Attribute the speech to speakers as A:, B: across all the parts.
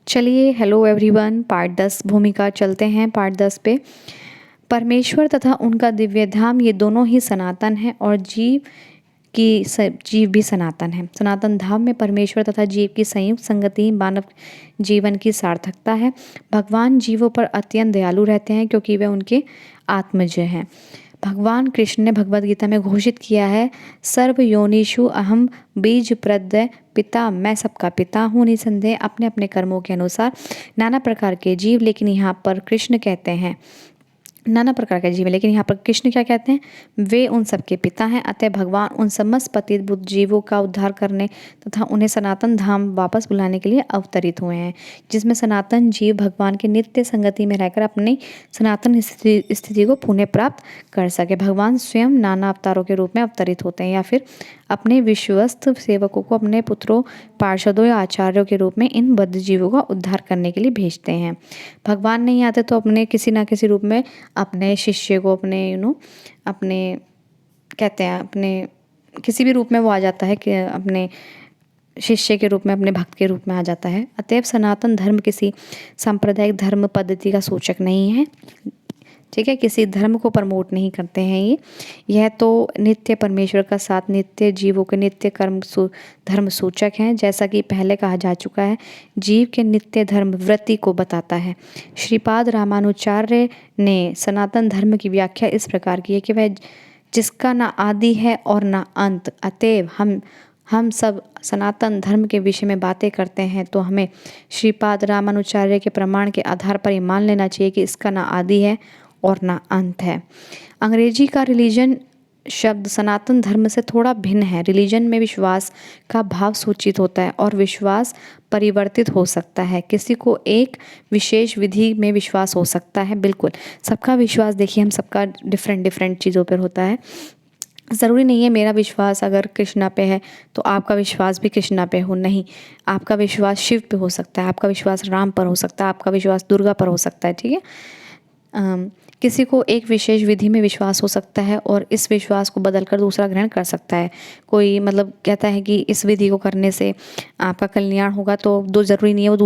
A: चलिए hello everyone, part 10 भूमिका चलते हैं पार्ट 10 पे। परमेश्वर तथा उनका दिव्य धाम ये दोनों ही सनातन हैं और जीव भी सनातन है। सनातन धाम में परमेश्वर तथा जीव की संयुक्त संगति ही मानव जीवन की सार्थकता है। भगवान जीवों पर अत्यंत दयालु रहते हैं क्योंकि वे उनके आत्मज हैं। भगवान कृष्ण ने भगवद गीता में घोषित किया है, सर्व योनिषु अहम बीज प्रदय पिता, मैं सबका पिता हूँ। निसंदेह अपने अपने कर्मों के अनुसार नाना प्रकार के जीव, लेकिन यहाँ पर कृष्ण कहते हैं नाना प्रकार के जीव, लेकिन यहाँ पर कृष्ण क्या कहते हैं, वे उन सबके पिता हैं। अतः भगवान उन समस्त पतित बुद्ध जीवों का उद्धार करने तथा उन्हें सनातन धाम वापस बुलाने के लिए अवतरित हुए हैं, जिसमें सनातन जीव भगवान के नित्य संगति में रहकर अपनी सनातन स्थिति को पुनः प्राप्त कर सके। भगवान स्वयं नाना अवतारों के रूप में अवतरित होते हैं या फिर अपने विश्वस्त सेवकों को अपने पुत्रों, पार्षदों या आचार्यों के रूप में इन बद्ध जीवों का उद्धार करने के लिए भेजते हैं। भगवान नहीं आते तो अपने किसी ना किसी रूप में अपने शिष्य को अपने कहते हैं अपने किसी भी रूप में वो आ जाता है कि अपने शिष्य के रूप में, अपने भक्त के रूप में आ जाता है। अतएव सनातन धर्म किसी सांप्रदायिक धर्म पद्धति का सूचक नहीं है, ठीक है, किसी धर्म को प्रमोट नहीं करते हैं। यह तो नित्य परमेश्वर का साथ नित्य जीवों के नित्य धर्म सूचक हैं। जैसा कि पहले कहा जा चुका है, जीव के नित्य धर्म वृत्ति को बताता है। श्रीपाद रामानुचार्य ने सनातन धर्म की व्याख्या इस प्रकार की है कि वह जिसका ना आदि है और ना अंत। अतएव हम सब सनातन धर्म के विषय में बातें करते हैं तो हमें श्रीपाद रामानुचार्य के प्रमाण के आधार पर ये मान लेना चाहिए कि इसका ना आदि है और ना अंत है। अंग्रेजी का रिलीजन शब्द सनातन धर्म से थोड़ा भिन्न है। रिलीजन में विश्वास का भाव सूचित होता है और विश्वास परिवर्तित हो सकता है। किसी को एक विशेष विधि में विश्वास हो सकता है, बिल्कुल सबका विश्वास देखिए हम सबका डिफरेंट चीज़ों पर होता है। ज़रूरी नहीं है मेरा विश्वास अगर कृष्णा पे है तो आपका विश्वास भी कृष्णा पे हो, नहीं, आपका विश्वास शिव पे हो सकता है, आपका विश्वास राम पर हो सकता है, आपका विश्वास दुर्गा पर हो सकता है, ठीक है। किसी को एक विशेष विधि में विश्वास हो सकता है और इस विश्वास को बदलकर दूसरा ग्रहण कर सकता है। कोई मतलब कहता है कि इस विधि को करने से आपका कल्याण होगा, तो ज़रूरी नहीं है वो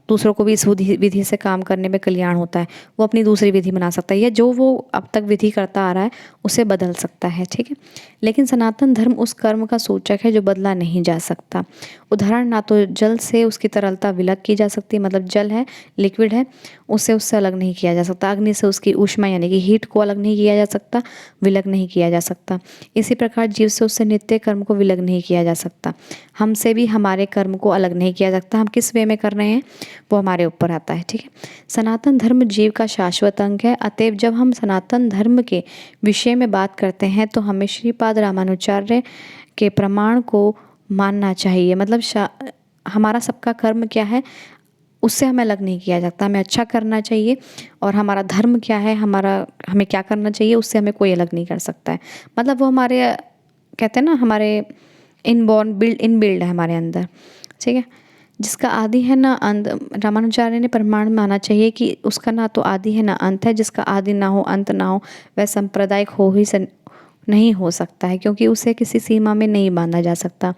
A: दूसरों को भी इस विधि से काम करने में कल्याण होता है, वो अपनी दूसरी विधि बना सकता है या जो वो अब तक विधि करता आ रहा है उसे बदल सकता है, ठीक है। लेकिन सनातन धर्म उस कर्म का सूचक है जो बदला नहीं जा सकता। उदाहरण, ना तो जल से उसकी तरलता विलग की जा सकती, मतलब जल है, लिक्विड है, उससे अलग नहीं किया जा सकता। अग्नि से उसकी ऊष्मा यानी कि हीट को अलग नहीं किया जा सकता, विलग नहीं किया जा सकता। इसी प्रकार जीव से उससे नित्य कर्म को विलग नहीं किया जा सकता। हमसे भी हमारे कर्म को अलग नहीं किया जा सकता। हम किस वे में कर रहे हैं वो हमारे ऊपर आता है, ठीक है। सनातन धर्म जीव का शाश्वत अंग है। अतएव जब हम सनातन धर्म के विषय में बात करते हैं तो हमें श्रीपाद रामानुचार्य के प्रमाण को मानना चाहिए। मतलब हमारा सबका कर्म क्या है उससे हमें अलग नहीं किया जाता, हमें अच्छा करना चाहिए और हमारा धर्म क्या है, हमें क्या करना चाहिए उससे हमें कोई अलग नहीं कर सकता है। मतलब वो हमारे कहते हैं ना, हमारे इनबिल्ड है हमारे अंदर, ठीक है। जिसका आदि है ना अंत, रामानुचार्य ने प्रमाण माना चाहिए कि उसका ना तो आदि है ना अंत है। जिसका आदि ना हो अंत ना हो वह सांप्रदायिक नहीं हो सकता है, क्योंकि उसे किसी सीमा में नहीं बांधा जा सकता।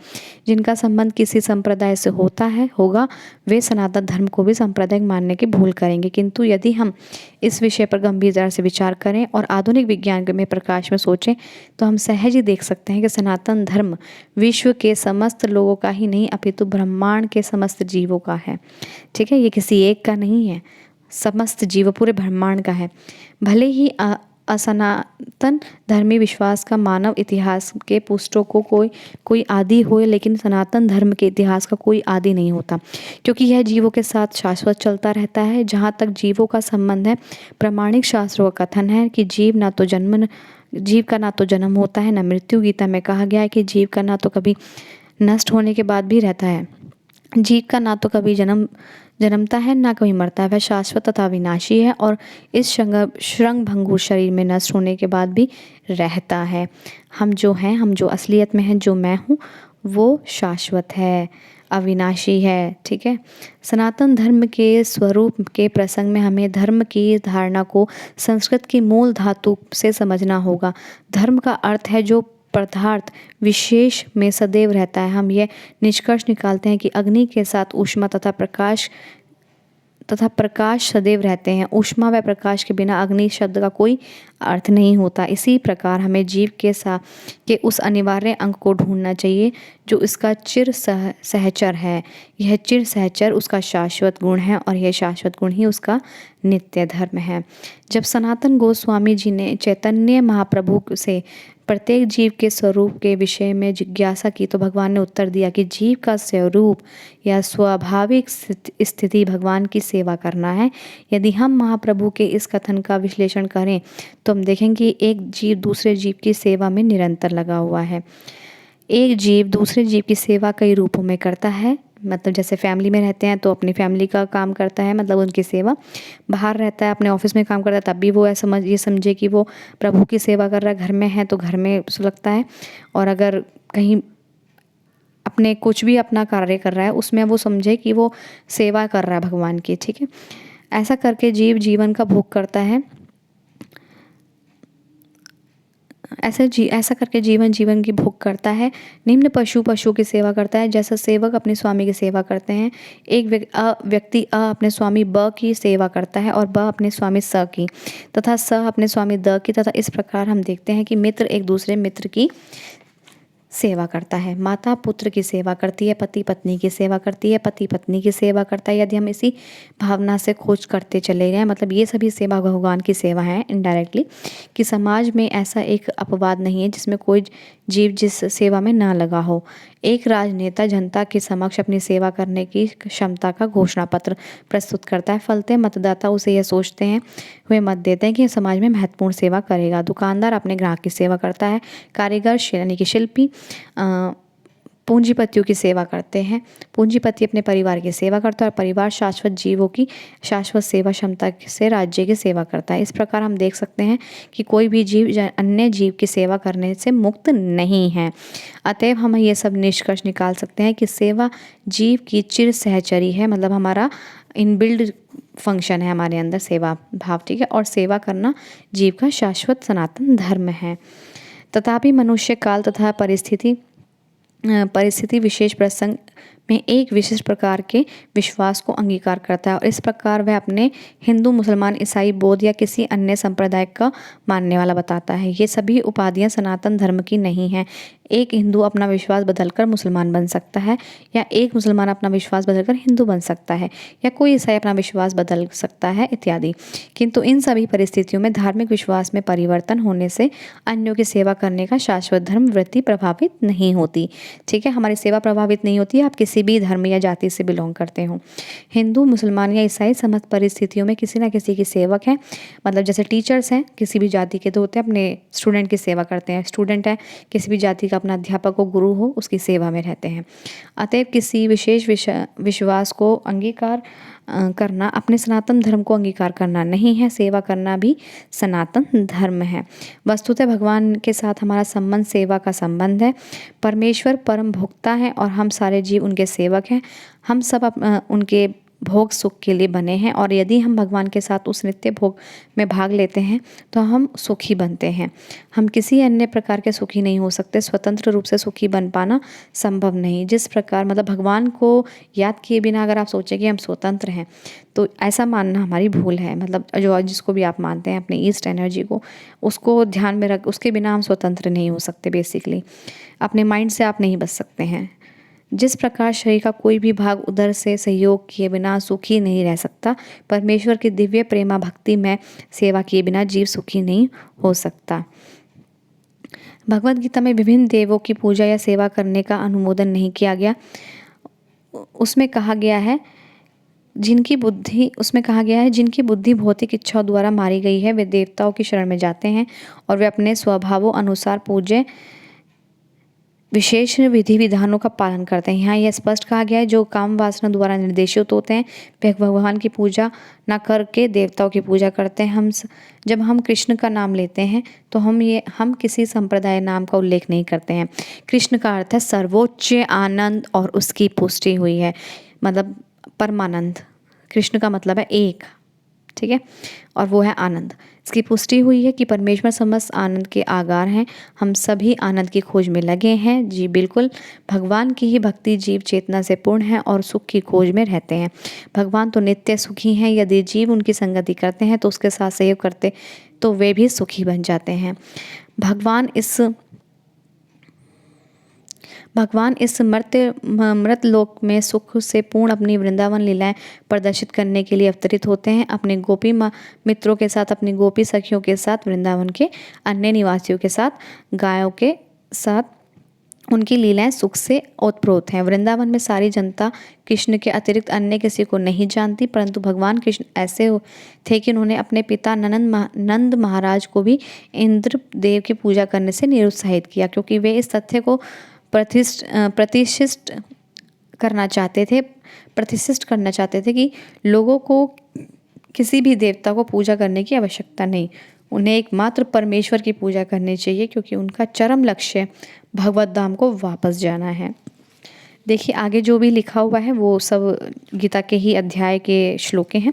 A: जिनका संबंध किसी संप्रदाय से होगा वे सनातन धर्म को भी सांप्रदायिक मानने की भूल करेंगे। किंतु यदि हम इस विषय पर गंभीरता से विचार करें और आधुनिक विज्ञान में प्रकाश में सोचें तो हम सहज ही देख सकते हैं कि सनातन धर्म विश्व के समस्त लोगों का ही नहीं अपितु ब्रह्मांड के समस्त जीवों का है, ठीक है। ये किसी एक का नहीं है, समस्त जीव पूरे ब्रह्मांड का है। भले ही असनातन धर्मी विश्वास का मानव इतिहास के पुष्टों को कोई आदि हो, लेकिन सनातन धर्म के इतिहास का कोई आदि नहीं होता, क्योंकि यह जीवों के साथ शाश्वत चलता रहता है। जहाँ तक जीवों का संबंध है, प्रामाणिक शास्त्रों का कथन है कि जीव का ना तो जन्म होता है न मृत्यु। गीता में कहा गया है कि जीव का ना तो कभी नष्ट होने के बाद भी रहता है, जीव का ना तो कभी जन्मता है ना कभी मरता है, वह शाश्वत तथा विनाशी है और इस श्रृंग भंगुर शरीर में नष्ट होने के बाद भी रहता है। हम जो असलियत में हैं, जो मैं हूँ वो शाश्वत है, अविनाशी है, ठीक है। सनातन धर्म के स्वरूप के प्रसंग में हमें धर्म की धारणा को संस्कृत की मूल धातु से समझना होगा। धर्म का अर्थ है जो पदार्थ विशेष में सदैव रहता है। हम यह निष्कर्ष निकालते हैं कि अग्नि के साथ ऊष्मा तथा प्रकाश तथा प्रकाश सदैव रहते हैं। ऊष्मा व प्रकाश के बिना अग्नि शब्द का कोई अर्थ नहीं होता। इसी प्रकार हमें जीव के उस अनिवार्य अंग को ढूंढना चाहिए जो इसका सहचर है। यह चिर सहचर उसका शाश्वत गुण है और यह शाश्वत गुण ही उसका नित्य धर्म है। जब सनातन गोस्वामी जी ने चैतन्य महाप्रभु से प्रत्येक जीव के स्वरूप के विषय में जिज्ञासा की तो भगवान ने उत्तर दिया कि जीव का स्वरूप या स्वाभाविक स्थिति भगवान की सेवा करना है। यदि हम महाप्रभु के इस कथन का विश्लेषण करें तो हम देखेंगे कि एक जीव दूसरे जीव की सेवा में निरंतर लगा हुआ है। एक जीव दूसरे जीव की सेवा कई रूपों में करता है। मतलब जैसे फैमिली में रहते हैं तो अपनी फैमिली का काम करता है, मतलब उनकी सेवा। बाहर रहता है, अपने ऑफिस में काम करता है, तब भी वो ये समझे कि वो प्रभु की सेवा कर रहा है। घर में है तो घर में सुलगता है, और अगर कहीं अपने कुछ भी अपना कार्य कर रहा है उसमें वो समझे कि वो सेवा कर रहा है भगवान की। ठीक है, ऐसा करके जीव जीवन का भोग करता है। ऐसा करके जीवन की भोग करता है। निम्न पशु की सेवा करता है। जैसा सेवक अपने स्वामी की सेवा करते हैं, एक व्यक्ति अपने स्वामी ब की सेवा करता है और ब अपने स्वामी स की, तथा स अपने स्वामी द की। तथा इस प्रकार हम देखते हैं कि मित्र एक दूसरे मित्र की सेवा करता है। माता पुत्र की सेवा करती है, पति पत्नी की सेवा करती है, पति पत्नी की सेवा करता है। यदि हम इसी भावना से खोज करते चले गए, मतलब ये सभी सेवा भगवान की सेवा है इनडायरेक्टली, कि समाज में ऐसा एक अपवाद नहीं है जिसमें कोई जीव जिस सेवा में ना लगा हो। एक राजनेता जनता के समक्ष अपनी सेवा करने की क्षमता का घोषणा पत्र प्रस्तुत करता है। फलते मतदाता उसे यह सोचते हैं, वे मत देते हैं कि समाज में महत्वपूर्ण सेवा करेगा। दुकानदार अपने ग्राहक की सेवा करता है। कारीगर यानी कि शिल्पी पूंजीपतियों की सेवा करते हैं। पूंजीपति अपने परिवार की सेवा करता है और परिवार शाश्वत जीवों की शाश्वत सेवा क्षमता से राज्य की सेवा करता है। इस प्रकार हम देख सकते हैं कि कोई भी जीव अन्य जीव की सेवा करने से मुक्त नहीं है। अतएव हम ये सब निष्कर्ष निकाल सकते हैं कि सेवा जीव की चिर सहचरी है, मतलब हमारा इनबिल्ड फंक्शन है हमारे अंदर सेवा भाव। ठीक है, और सेवा करना जीव का शाश्वत सनातन धर्म है। तथापि मनुष्य काल तथा परिस्थिति विशेष प्रसंग में एक विशिष्ट प्रकार के विश्वास को अंगीकार करता है, और इस प्रकार वह अपने हिंदू, मुसलमान, ईसाई, बौद्ध या किसी अन्य संप्रदाय का मानने वाला बताता है। ये सभी उपाधियां सनातन धर्म की नहीं हैं। एक हिंदू अपना विश्वास बदलकर मुसलमान बन सकता है, या एक मुसलमान अपना विश्वास बदलकर हिंदू बन सकता है, या कोई ईसाई अपना विश्वास बदल सकता है इत्यादि। किंतु इन सभी परिस्थितियों में धार्मिक विश्वास में परिवर्तन होने से अन्यों की सेवा करने का शाश्वत धर्म वृत्ति प्रभावित नहीं होती। ठीक है, हमारी सेवा प्रभावित नहीं होती, आप किसी भी धर्म या जाति से बिलोंग करते हो। हिंदू, मुसलमान या ईसाई समस्त परिस्थितियों में किसी न किसी की सेवक हैं। मतलब जैसे टीचर्स हैं, किसी भी जाति के तो होते हैं, अपने स्टूडेंट की सेवा करते हैं। स्टूडेंट है, किसी भी जाति का अपना अध्यापक हो, गुरु हो, उसकी सेवा में रहते हैं। अतएव किसी विशेष विश्वास को अंगीकार करना अपने सनातन धर्म को अंगीकार करना नहीं है। सेवा करना भी सनातन धर्म है। वस्तुतः भगवान के साथ हमारा संबंध सेवा का संबंध है। परमेश्वर परम भोक्ता है और हम सारे जीव उनके सेवक हैं। हम सब उनके भोग सुख के लिए बने हैं, और यदि हम भगवान के साथ उस नित्य भोग में भाग लेते हैं तो हम सुखी बनते हैं। हम किसी अन्य प्रकार के सुखी नहीं हो सकते। स्वतंत्र रूप से सुखी बन पाना संभव नहीं। जिस प्रकार मतलब भगवान को याद किए बिना अगर आप सोचें कि हम स्वतंत्र हैं, तो ऐसा मानना हमारी भूल है। मतलब जिसको भी आप मानते हैं अपने ईस्ट एनर्जी को, उसको ध्यान में रख, उसके बिना हम स्वतंत्र नहीं हो सकते। बेसिकली अपने माइंड से आप नहीं बच सकते हैं। जिस प्रकार शरीर का कोई भी भाग उधर से सहयोग किए बिना सुखी नहीं रह सकता, परमेश्वर की दिव्य प्रेमा भक्ति में सेवा किए बिना जीव सुखी नहीं हो सकता। भगवद गीता में विभिन्न देवों की पूजा या सेवा करने का अनुमोदन नहीं किया गया। उसमें कहा गया है जिनकी बुद्धि भौतिक इच्छाओं द्वारा मारी गई है, वे देवताओं की शरण में जाते हैं और वे अपने स्वभावों अनुसार पूज्य विशेष विधि विधानों का पालन करते हैं। यहाँ यह स्पष्ट कहा गया है जो काम वासना द्वारा निर्देशित होते हैं वे भगवान की पूजा न करके देवताओं की पूजा करते हैं। जब हम कृष्ण का नाम लेते हैं तो हम किसी संप्रदाय नाम का उल्लेख नहीं करते हैं। कृष्ण का अर्थ है सर्वोच्च आनंद और उसकी पुष्टि हुई है, मतलब परमानंद। कृष्ण का मतलब है एक। ठीक है, और वो है आनंद। इसकी पुष्टि हुई है कि परमेश्वर समस्त आनंद के आगार हैं। हम सभी आनंद की खोज में लगे हैं। जी बिल्कुल, भगवान की ही भक्ति जीव चेतना से पूर्ण है और सुख की खोज में रहते हैं। भगवान तो नित्य सुखी हैं। यदि जीव उनकी संगति करते हैं तो उसके साथ सहयोग करते तो वे भी सुखी बन जाते हैं। भगवान इस मृत लोक में सुख से पूर्ण अपनी वृंदावन लीलाएं प्रदर्शित करने के लिए अवतरित होते हैं। अपने गोपी मित्रों के साथ, अपनी गोपी सखियों के साथ, वृंदावन के अन्य निवासियों के साथ, गायों के साथ उनकी लीलाएं सुख से ओतप्रोत हैं। वृंदावन में सारी जनता कृष्ण के अतिरिक्त अन्य किसी को नहीं जानती, परंतु भगवान कृष्ण ऐसे थे कि उन्होंने अपने पिता नंद महाराज को भी इंद्र देव की पूजा करने से निरुत्साहित किया, क्योंकि वे इस तथ्य को प्रतिष्ठित करना चाहते थे कि लोगों को किसी भी देवता को पूजा करने की आवश्यकता नहीं, उन्हें एकमात्र परमेश्वर की पूजा करनी चाहिए, क्योंकि उनका चरम लक्ष्य भगवत धाम को वापस जाना है। देखिए आगे जो भी लिखा हुआ है वो सब गीता के ही अध्याय के श्लोके हैं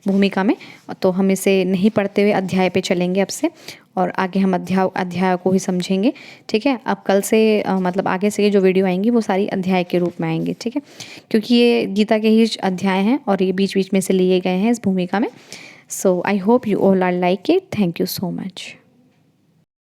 A: भूमिका में, तो हम इसे नहीं पढ़ते हुए अध्याय पे चलेंगे अब से, और आगे हम अध्याय को ही समझेंगे। ठीक है, अब कल से मतलब आगे से ये जो वीडियो आएंगी वो सारी अध्याय के रूप में आएंगे। ठीक है, क्योंकि ये गीता के ही अध्याय हैं और ये बीच बीच में से लिए गए हैं इस भूमिका में। So I hope you all are like it. Thank you so much.